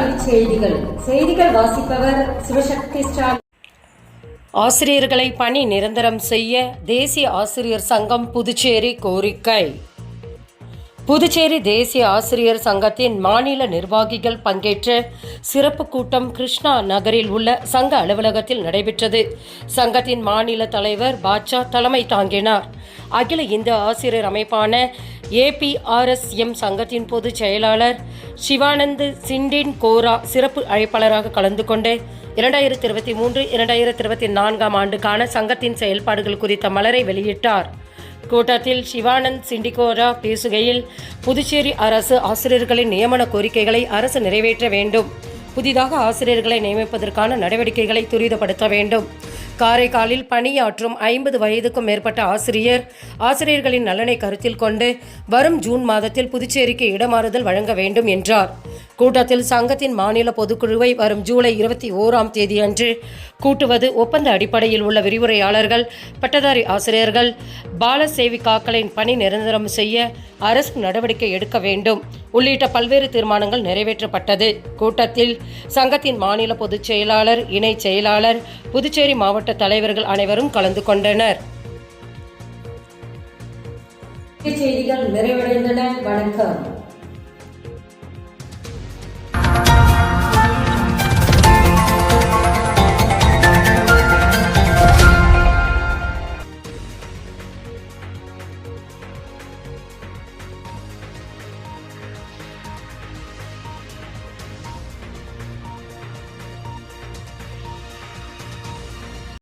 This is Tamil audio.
காலை செய்திகள் வாசிப்பவர் சிவசக்தி ஸ்டாலின். ஆசிரியர்களை பணி நிரந்தரம் செய்ய தேசிய ஆசிரியர் சங்கம் புதுச்சேரி கோரிக்கை. புதுச்சேரி தேசிய ஆசிரியர் சங்கத்தின் மாநில நிர்வாகிகள் பங்கேற்ற சிறப்பு கூட்டம் கிருஷ்ணா நகரில் உள்ள சங்க அலுவலகத்தில் நடைபெற்றது. சங்கத்தின் மாநில தலைவர் பாட்சா தலைமை தாங்கினார். அகில இந்திய ஆசிரியர் அமைப்பான ஏபிஆர்எஸ்எம் சங்கத்தின் பொதுச் செயலாளர் சிவானந்த் சிண்டின் கோரா சிறப்பு அழைப்பாளராக கலந்து கொண்டு 2023-2024 ஆண்டுக்கான சங்கத்தின் செயல்பாடுகள் குறித்த மலரை வெளியிட்டார். கூட்டத்தில் சிவானந்த் சிண்டிகோரா பேசுகையில், புதுச்சேரி அரசு ஆசிரியர்களின் நியமன கோரிக்கைகளை அரசு நிறைவேற்ற வேண்டும். புதிதாக ஆசிரியர்களை நியமிப்பதற்கான நடவடிக்கைகளை துரிதப்படுத்த வேண்டும். காரைக்காலில் பணியாற்றும் 50 வயதுக்கும் மேற்பட்ட ஆசிரியர்களின் நலனை கருத்தில் கொண்டு வரும் ஜூன் மாதத்தில் புதுச்சேரிக்கு இடமாறுதல் வழங்க வேண்டும் என்றார். கூட்டத்தில் சங்கத்தின் மாநில பொதுக்குழுவை வரும் ஜூலை 21ஆம் தேதி அன்று கூட்டுவது, ஒப்பந்த அடிப்படையில் உள்ள விரிவுரையாளர்கள், பட்டதாரி ஆசிரியர்கள், பால சேவிகாக்களின் பணி நிரந்தரம் செய்ய அரசு நடவடிக்கை எடுக்க வேண்டும் உள்ளிட்ட பல்வேறு தீர்மானங்கள் நிறைவேற்றப்பட்டது. கூட்டத்தில் சங்கத்தின் மாநில பொதுச் செயலாளர், இணை செயலாளர், புதுச்சேரி மாவட்ட தலைவர்கள் அனைவரும் கலந்து கொண்டனர். செய்திகள் நிறைவடைந்தன. வணக்கம்.